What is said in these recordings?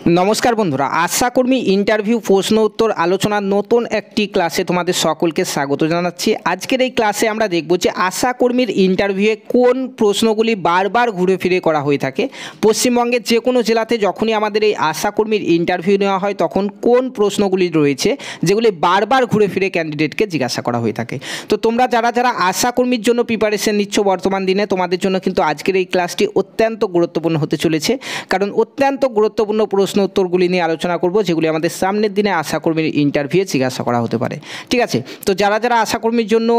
নমস্কার বন্ধুরা, আশাকর্মী ইন্টারভিউ প্রশ্ন উত্তর আলোচনার নতুন একটি ক্লাসে তোমাদের সকলকে স্বাগত জানাচ্ছি। আজকের এই ক্লাসে আমরা দেখব যে আশাকর্মীর ইন্টারভিউয়ে কোন প্রশ্নগুলি বারবার ঘুরে ফিরে করা হয়ে থাকে। পশ্চিমবঙ্গের যে কোনো জেলাতে যখনই আমাদের এই আশাকর্মীর ইন্টারভিউ নেওয়া হয় তখন কোন প্রশ্নগুলি রয়েছে যেগুলি বারবার ঘুরে ফিরে ক্যান্ডিডেটকে জিজ্ঞাসা করা হয়ে থাকে। তো তোমরা যারা আশাকর্মীর জন্য প্রিপারেশন নিচ্ছ বর্তমান দিনে, তোমাদের জন্য কিন্তু আজকের এই ক্লাসটি অত্যন্ত গুরুত্বপূর্ণ হতে চলেছে, কারণ অত্যন্ত গুরুত্বপূর্ণ প্রশ্ন উত্তরগুলি নিয়ে আলোচনা করব যেগুলি আমাদের সামনের দিনে আশাকর্মীর ইন্টারভিউয়ে জিজ্ঞাসা করা হতে পারে। ঠিক আছে, তো যারা আশাকর্মীর জন্য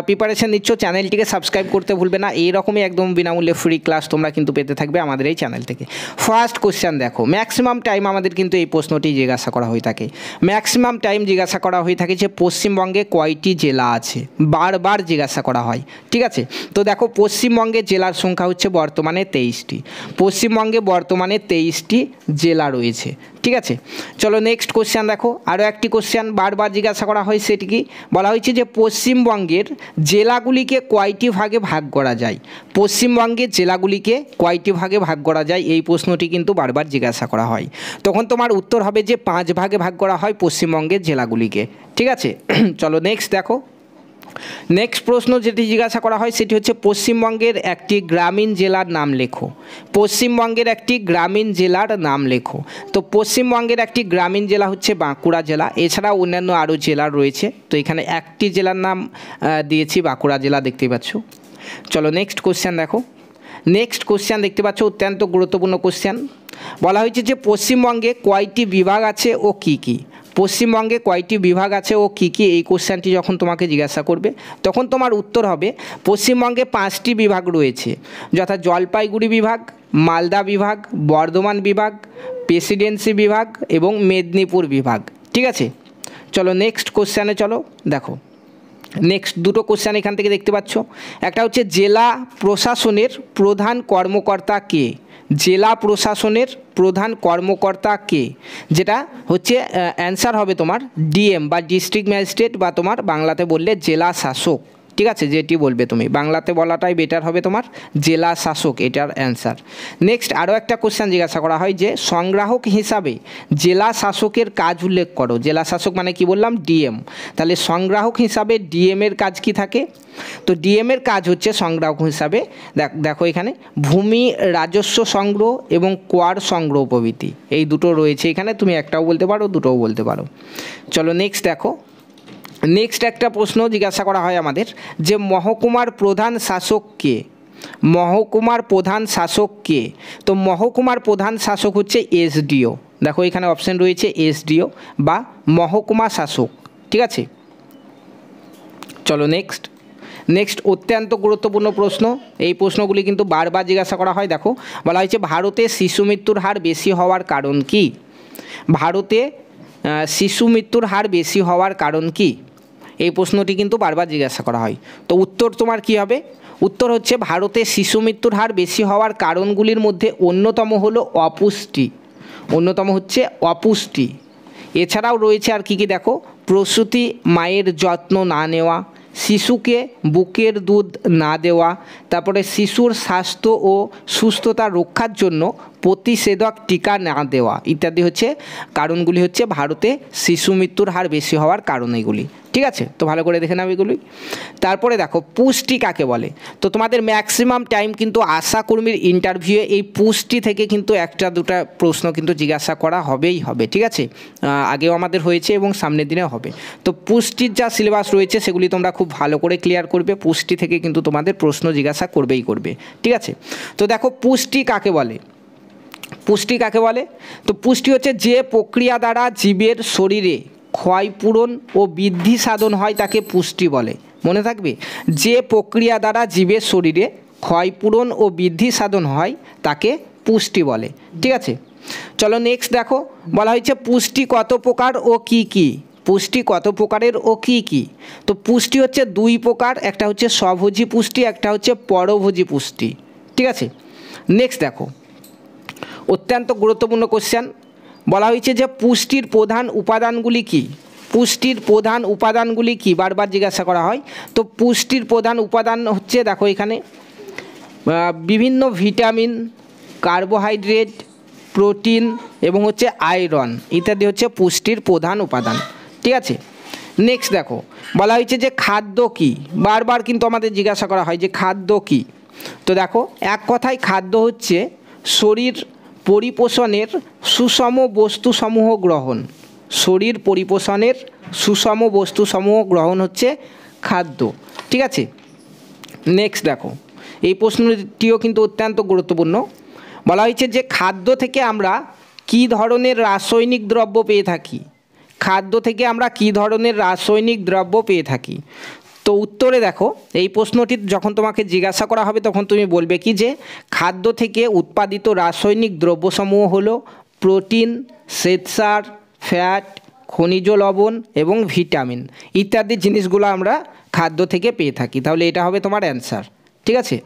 প্রিপারেশন নিচ্ছ চ্যানেলটিকে সাবস্ক্রাইব করতে ভুলবে না। এইরকমই একদম বিনামূল্যে ফ্রি ক্লাস তোমরা কিন্তু পেতে থাকবে আমাদের এই চ্যানেল থেকে। ফার্স্ট কোশ্চেন দেখো, ম্যাক্সিমাম টাইম আমাদের কিন্তু এই প্রশ্নটি জিজ্ঞাসা করা হয়ে থাকে। ম্যাক্সিমাম টাইম জিজ্ঞাসা করা হয়ে থাকে যে পশ্চিমবঙ্গে কয়টি জেলা আছে, বারবার জিজ্ঞাসা করা হয়। ঠিক আছে, তো দেখো পশ্চিমবঙ্গের জেলার সংখ্যা হচ্ছে বর্তমানে 23টি। পশ্চিমবঙ্গে বর্তমানে 23টি জেলা রয়েছে। ঠিক আছে, চলো নেক্সট কোশ্চেন দেখো। আরও একটি কোশ্চেন বারবার জিজ্ঞাসা করা হয়, সেটি কি বলা হয়েছে যে পশ্চিমবঙ্গের জেলাগুলিকে কয়টি ভাগে ভাগ করা যায়। পশ্চিমবঙ্গের জেলাগুলিকে কয়টি ভাগে ভাগ করা যায়, এই প্রশ্নটি কিন্তু বারবার জিজ্ঞাসা করা হয়। তখন তোমার উত্তর হবে যে 5 ভাগে ভাগ করা হয় পশ্চিমবঙ্গের জেলাগুলিকে। ঠিক আছে, চলো নেক্সট দেখো। নেক্সট প্রশ্ন যেটি জিজ্ঞাসা করা হয় সেটি হচ্ছে পশ্চিমবঙ্গের একটি গ্রামীণ জেলার নাম লেখো। পশ্চিমবঙ্গের একটি গ্রামীণ জেলার নাম লেখো। তো পশ্চিমবঙ্গের একটি গ্রামীণ জেলা হচ্ছে বাঁকুড়া জেলা, এছাড়াও অন্যান্য আরও জেলা রয়েছে। তো এখানে একটি জেলার নাম দিয়েছি, বাঁকুড়া জেলা, দেখতেই পাচ্ছ। চলো নেক্সট কোশ্চেন দেখো। নেক্সট কোশ্চেন দেখতে পাচ্ছ, অত্যন্ত গুরুত্বপূর্ণ কোশ্চেন। বলা হয়েছে যে পশ্চিমবঙ্গে কয়টি বিভাগ আছে ও কী কী। পশ্চিমবঙ্গে কয়টি বিভাগ আছে ও কী কী, এই কোশ্চেনটি যখন তোমাকে জিজ্ঞাসা করবে তখন তোমার উত্তর হবে পশ্চিমবঙ্গে 5টি বিভাগ রয়েছে, যথা জলপাইগুড়ি বিভাগ, মালদা বিভাগ, বর্ধমান বিভাগ, প্রেসিডেন্সি বিভাগ এবং মেদিনীপুর বিভাগ। ঠিক আছে, চলো নেক্সট কোশ্চেনে চলো দেখো। নেক্সট দুটো কোশ্চেন এখান থেকে দেখতে পাচ্ছ। একটা হচ্ছে জেলা প্রশাসনের প্রধান কর্মকর্তা কে। জেলা প্রশাসনের প্রধান কর্মকর্তা কে, যেটা হচ্ছে অ্যান্সার হবে তোমার ডিএম বা ডিস্ট্রিক্ট ম্যাজিস্ট্রেট, বা তোমার বাংলাতে বললে জেলা শাসক। ঠিক আছে, যেটি বলবে তুমি বাংলাতে বলাটাই বেটার হবে তোমার, জেলা শাসক এটার অ্যান্সার। নেক্সট আরও একটা কোশ্চেন জিজ্ঞাসা করা হয় যে সংগ্রাহক হিসাবে জেলা শাসকের কাজ উল্লেখ করো। জেলা শাসক মানে কি বললাম, ডিএম। তাহলে সংগ্রাহক হিসাবে ডিএমের কাজ কি থাকে। তো ডিএমের কাজ হচ্ছে সংগ্রাহক হিসাবে দেখো এখানে ভূমি রাজস্ব সংগ্রহ এবং কর সংগ্রহ প্রভৃতি, এই দুটো রয়েছে এখানে। তুমি একটাও বলতে পারো, দুটোও বলতে পারো। চলো নেক্সট দেখো। নেক্সট একটা প্রশ্ন জিজ্ঞাসা করা হয় আমাদের যে মহকুমার প্রধান শাসক কে। মহকুমার প্রধান শাসক কে। তো মহকুমার প্রধান শাসক হচ্ছে এসডিও। দেখো এখানে অপশন রয়েছে এসডিও বা মহকুমা শাসক। ঠিক আছে, চলো নেক্সট। নেক্সট অত্যন্ত গুরুত্বপূর্ণ প্রশ্ন, এই প্রশ্নগুলি কিন্তু বারবার জিজ্ঞাসা করা হয়। দেখো বলা হয়েছে ভারতে শিশু মৃত্যুর হার বেশি হওয়ার কারণ কি। ভারতে শিশু মৃত্যুর হার বেশি হওয়ার কারণ কি, এই প্রশ্নটি কিন্তু বারবার জিজ্ঞাসা করা হয়। তো উত্তর তোমার কি হবে, উত্তর হচ্ছে ভারতে শিশু মৃত্যুর হার বেশি হওয়ার কারণগুলির মধ্যে অন্যতম হলো অপুষ্টি। অন্যতম হচ্ছে অপুষ্টি। এছাড়াও রয়েছে আর কি কি দেখো, প্রসূতি মায়ের যত্ন না নেওয়া, শিশুকে বুকের দুধ না দেওয়া, তারপরে শিশুর স্বাস্থ্য ও সুস্থতা রক্ষার জন্য প্রতিষেধক টিকা না দেওয়া ইত্যাদি হচ্ছে কারণগুলি, হচ্ছে ভারতে শিশু মৃত্যুর হার বেশি হওয়ার কারণ এগুলি। ঠিক আছে, তো ভালো করে দেখে নাও এগুলি। তারপরে দেখো পুষ্টি কাকে বলে। তো তোমাদের ম্যাক্সিমাম টাইম কিন্তু আশাকর্মীর ইন্টারভিউয়ে এই পুষ্টি থেকে কিন্তু একটা দুটা প্রশ্ন কিন্তু জিজ্ঞাসা করা হবেই হবে। ঠিক আছে, আগেও আমাদের হয়েছে এবং সামনের দিনেও হবে। তো পুষ্টির যা সিলেবাস রয়েছে সেগুলি তোমরা খুব ভালো করে ক্লিয়ার করবে, পুষ্টি থেকে কিন্তু তোমাদের প্রশ্ন জিজ্ঞাসা করবেই করবে। ঠিক আছে, তো দেখো পুষ্টি কাকে বলে। পুষ্টি কাকে বলে, তো পুষ্টি হচ্ছে যে প্রক্রিয়া দ্বারা জীবের শরীরে ক্ষয়পূরণ ও বৃদ্ধি সাধন হয় তাকে পুষ্টি বলে। মনে থাকবে, যে প্রক্রিয়া দ্বারা জীবের শরীরে ক্ষয়পূরণ ও বৃদ্ধি সাধন হয় তাকে পুষ্টি বলে। ঠিক আছে, চলো নেক্সট দেখো। বলা হয়েছে পুষ্টি কত প্রকার ও কি কি। পুষ্টি কত প্রকারের ও কি কি। তো পুষ্টি হচ্ছে 2 প্রকার, একটা হচ্ছে স্বভোজী পুষ্টি, একটা হচ্ছে পরভোজী পুষ্টি। ঠিক আছে, নেক্সট দেখো অত্যন্ত গুরুত্বপূর্ণ কোশ্চেন। বলা হয়েছে যে পুষ্টির প্রধান উপাদানগুলি কি। পুষ্টির প্রধান উপাদানগুলি কি, বারবার জিজ্ঞাসা করা হয়। তো পুষ্টির প্রধান উপাদান হচ্ছে দেখো এখানে বিভিন্ন ভিটামিন, কার্বোহাইড্রেট, প্রোটিন এবং হচ্ছে আয়রন ইত্যাদি হচ্ছে পুষ্টির প্রধান উপাদান। ঠিক আছে, নেক্সট দেখো বলা হয়েছে যে খাদ্য কী, বারবার কিন্তু আমাদের জিজ্ঞাসা করা হয় যে খাদ্য কী। তো দেখো এক কথায় খাদ্য হচ্ছে শরীর পরিপোষণের সুষম বস্তুসমূহ গ্রহণ। শরীর পরিপোষণের সুষম বস্তুসমূহ গ্রহণ হচ্ছে খাদ্য। ঠিক আছে, নেক্সট দেখো এই প্রশ্নটিও কিন্তু অত্যন্ত গুরুত্বপূর্ণ। বলা হয়েছে যে খাদ্য থেকে আমরা কী ধরনের রাসায়নিক দ্রব্য পেয়ে থাকি। খাদ্য থেকে আমরা কী ধরনের রাসায়নিক দ্রব্য পেয়ে থাকি। তো উত্তরে দেখো এই প্রশ্নটি যখন তোমাকে জিজ্ঞাসা করা হবে তখন তুমি বলবে কি যে খাদ্য থেকে উৎপাদিত রাসায়নিক দ্রব্যসমূহ হলো প্রোটিন, শ্বেতসার, ফ্যাট, খনিজ লবণ এবং ভিটামিন ইত্যাদি জিনিসগুলো আমরা খাদ্য থেকে পেয়ে থাকি। তাহলে এটা হবে তোমার অ্যান্সার। ঠিক আছে,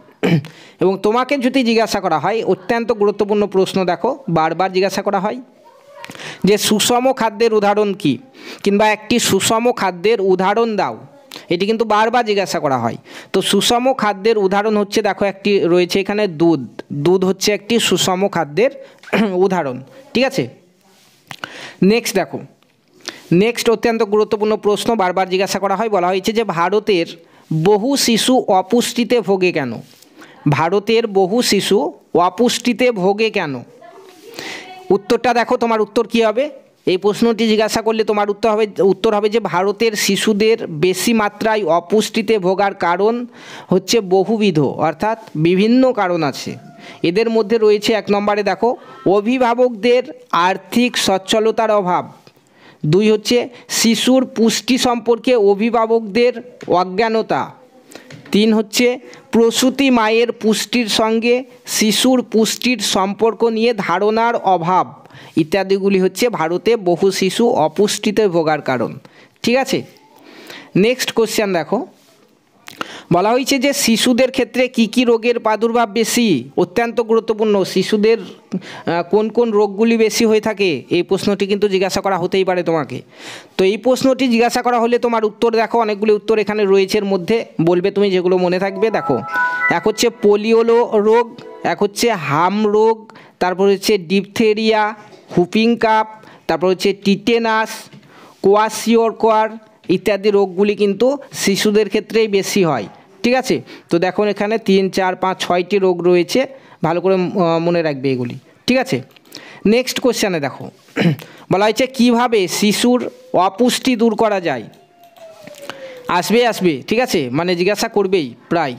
এবং তোমাকে যদি জিজ্ঞাসা করা হয় অত্যন্ত গুরুত্বপূর্ণ প্রশ্ন, দেখো বারবার জিজ্ঞাসা করা হয় যে সুষম খাদ্যের উদাহরণ কী, কিংবা একটি সুষম খাদ্যের উদাহরণ দাও, এটি কিন্তু বারবার জিজ্ঞাসা করা হয়। তো সুষম খাদ্যের উদাহরণ হচ্ছে দেখো একটি রয়েছে এখানে দুধ। দুধ হচ্ছে একটি সুষম খাদ্যের উদাহরণ। ঠিক আছে, নেক্সট দেখো নেক্সট অত্যন্ত গুরুত্বপূর্ণ প্রশ্ন বারবার জিজ্ঞাসা করা হয়। বলা হয়েছে যে ভারতের বহু শিশু অপুষ্টিতে ভোগে কেন। ভারতের বহু শিশু অপুষ্টিতে ভোগে কেন। উত্তরটা দেখো, তোমার উত্তর কী হবে? এই প্রশ্নটি জিজ্ঞাসা করলে তোমার উত্তর হবে যে ভারতের শিশুদের বেশি মাত্রায় অপুষ্টিতে ভোগার কারণ হচ্ছে বহুবিধ, অর্থাৎ বিভিন্ন কারণ আছে। এদের মধ্যে রয়েছে এক নম্বরে দেখো অভিভাবকদের আর্থিক সচ্ছলতার অভাব। দুই হচ্ছে শিশুর পুষ্টি সম্পর্কে অভিভাবকদের অজ্ঞানতা। তিন হচ্ছে প্রসূতি মায়ের পুষ্টির সঙ্গে শিশুর পুষ্টির সম্পর্ক নিয়ে ধারণার অভাব ইত্যাদিগুলি হচ্ছে ভারতে বহু শিশু অপুষ্টিতে ভোগার কারণ। ঠিক আছে, নেক্সট কোশ্চেন দেখো বলা হয়েছে যে শিশুদের ক্ষেত্রে কি কি রোগের প্রাদুর্ভাব বেশি। অত্যন্ত গুরুত্বপূর্ণ, শিশুদের কোন কোন রোগগুলি বেশি হয়ে থাকে এই প্রশ্নটি কিন্তু জিজ্ঞাসা করা হতেই পারে তোমাকে। তো এই প্রশ্নটি জিজ্ঞাসা করা হলে তোমার উত্তর দেখো অনেকগুলি উত্তর এখানে রয়েছে, এর মধ্যে বলবে তুমি যেগুলো মনে থাকবে। দেখো এক হচ্ছে পোলিও রোগ, এক হচ্ছে হাম রোগ, তারপর হচ্ছে ডিপথেরিয়া, হুপিং কাপ, তারপর হচ্ছে টিটেনাস, কোয়াশিওরকর ইত্যাদি রোগগুলি কিন্তু শিশুদের ক্ষেত্রেই বেশি হয়। ঠিক আছে, তো দেখো এখানে 3, 4, 5, 6টি রোগ রয়েছে, ভালো করে মনে রাখবে এগুলি। ঠিক আছে, নেক্সট কোশ্চেনে দেখো বলা হয়েছে কীভাবে শিশুর অপুষ্টি দূর করা যায়। আসবে ঠিক আছে, মানে জিজ্ঞাসা করবেই প্রায়।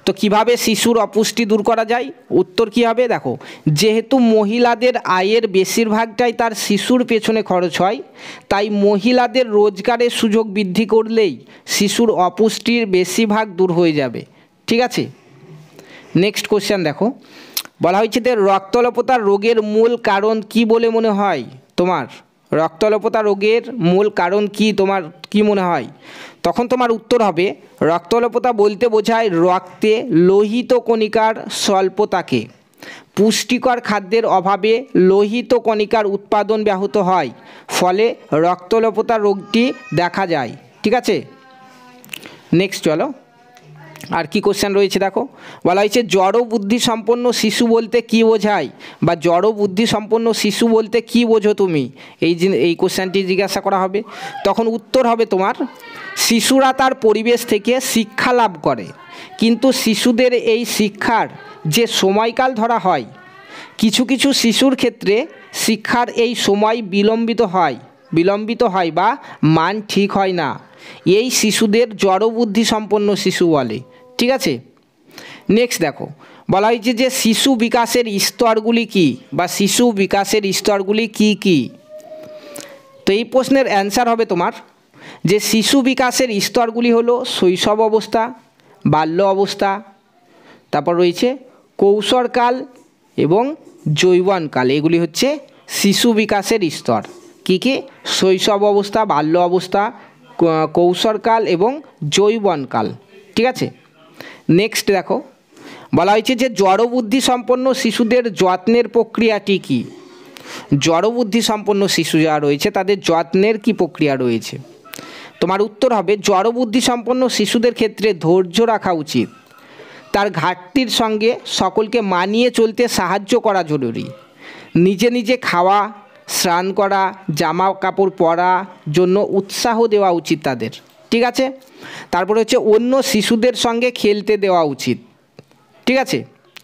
তো কিভাবে শিশুর অপুষ্টি দূর করা যায়, উত্তর কী হবে? দেখো যেহেতু মহিলাদের আয়ের বেশিরভাগটাই তার শিশুর পেছনে খরচ হয়, তাই মহিলাদের রোজগারের সুযোগ বৃদ্ধি করলেই শিশুর অপুষ্টির বেশিরভাগ দূর হয়ে যাবে। ঠিক আছে, নেক্সট কোশ্চেন দেখো বলা হয়েছে যে রক্তাল্পতা রোগের মূল কারণ কি বলে মনে হয় তোমার। রক্তাল্পতা রোগের মূল কারণ কি তোমার কি মনে হয়? তখন তোমার উত্তর হবে রক্তাল্পতা বলতে বোঝায় রক্তে লোহিত কণিকার স্বল্পতাকে। পুষ্টিকর খাদ্যের অভাবে লোহিত কণিকার উৎপাদন ব্যাহত হয়, ফলে রক্তাল্পতা রোগটি দেখা যায়। ঠিক আছে, নেক্সট চলো আর কি কোশ্চেন রয়েছে দেখো বলা হয়েছে জড় বুদ্ধি সম্পন্ন শিশু বলতে কি বোঝায়, বা জড় বুদ্ধি সম্পন্ন শিশু বলতে কি বোঝো তুমি, এই কোশ্চেনটি জিজ্ঞাসা করা হবে। তখন উত্তর হবে তোমার শিশুরা তার পরিবেশ থেকে শিক্ষা লাভ করে, কিন্তু শিশুদের এই শিক্ষার যে সময়কাল ধরা হয়, কিছু কিছু শিশুর ক্ষেত্রে শিক্ষার এই সময় বিলম্বিত হয় বা মান ঠিক হয় না, এই শিশুদের জড়বুদ্ধি সম্পন্ন শিশু বলে। ঠিক আছে, নেক্সট দেখো বলা হয়েছে যে শিশু বিকাশের স্তরগুলি কী, বা শিশু বিকাশের স্তরগুলি কী কী। তো এই প্রশ্নের অ্যান্সার হবে তোমার যে শিশু বিকাশের স্তরগুলি হলো শৈশব অবস্থা, বাল্য অবস্থা, তারপর রয়েছে কৈশোরকাল এবং যৌবনকাল। এগুলি হচ্ছে শিশু বিকাশের স্তর। কী কী? শৈশব অবস্থা, বাল্য অবস্থা, কৈশোরকাল এবং যৌবনকাল। ঠিক আছে, নেক্সট দেখো বলা হয়েছে যে জড়বুদ্ধি সম্পন্ন শিশুদের যত্নের প্রক্রিয়াটি কী। জড়বুদ্ধি সম্পন্ন শিশু যারা রয়েছে তাদের যত্নের কী প্রক্রিয়া রয়েছে? তোমার উত্তর হবে জড়বুদ্ধি সম্পন্ন শিশুদের ক্ষেত্রে ধৈর্য রাখা উচিত, তার ঘাটতির সঙ্গে সকলকে মানিয়ে চলতে সাহায্য করা জরুরি, নিজে নিজে খাওয়া, স্নান করা, জামা কাপড় পরার জন্য উৎসাহ দেওয়া উচিত তাদের, ঠিক আছে। তারপরে হচ্ছে অন্য শিশুদের সঙ্গে খেলতে দেওয়া উচিত, ঠিক আছে,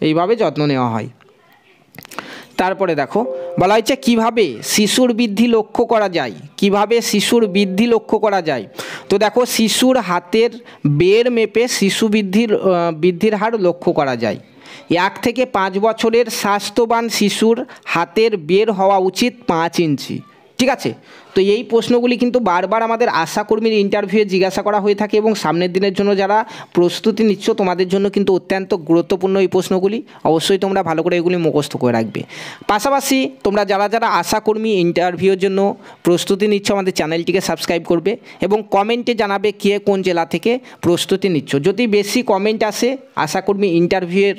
এইভাবে যত্ন নেওয়া হয়। তারপরে দেখো বলা হয়েছে কীভাবে শিশুর বৃদ্ধি লক্ষ্য করা যায়, কিভাবে শিশুর বৃদ্ধি লক্ষ্য করা যায়। তো দেখো শিশুর হাতের বের মেপে শিশু বৃদ্ধির হার লক্ষ্য করা যায়। 1 থেকে 5 বছরের স্বাস্থ্যবান শিশুর হাতের বের হওয়া উচিত 5 ইঞ্চি, ঠিক আছে। তো এই প্রশ্নগুলি কিন্তু বারবার আমাদের আশাকর্মীর ইন্টারভিউয়ে জিজ্ঞাসা করা হয়ে থাকে এবং সামনের দিনের জন্য যারা প্রস্তুতি নিচ্ছ তোমাদের জন্য কিন্তু অত্যন্ত গুরুত্বপূর্ণ এই প্রশ্নগুলি। অবশ্যই তোমরা ভালো করে এগুলি মুখস্থ করে রাখবে। পাশাপাশি তোমরা যারা যারা আশাকর্মী ইন্টারভিউর জন্য প্রস্তুতি নিচ্ছ আমাদের চ্যানেলটিকে সাবস্ক্রাইব করবে এবং কমেন্টে জানাবে কে কোন জেলা থেকে প্রস্তুতি নিচ্ছ। যদি বেশি কমেন্ট আসে আশাকর্মী ইন্টারভিউয়ের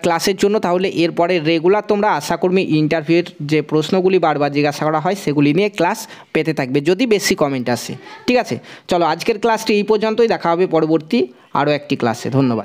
ক্লাসের জন্য, তাহলে এরপরে রেগুলার তোমরা আশাকর্মী ইন্টারভিউয়ের যে প্রশ্নগুলি বারবার জিজ্ঞাসা করা হয় সেগুলি নিয়ে ক্লাস পেতে থাকবে যদি বেশি কমেন্ট আসে, ঠিক আছে। চলো আজকের ক্লাসটি এই পর্যন্তই, দেখা হবে পরবর্তী আরও একটি ক্লাসে। ধন্যবাদ।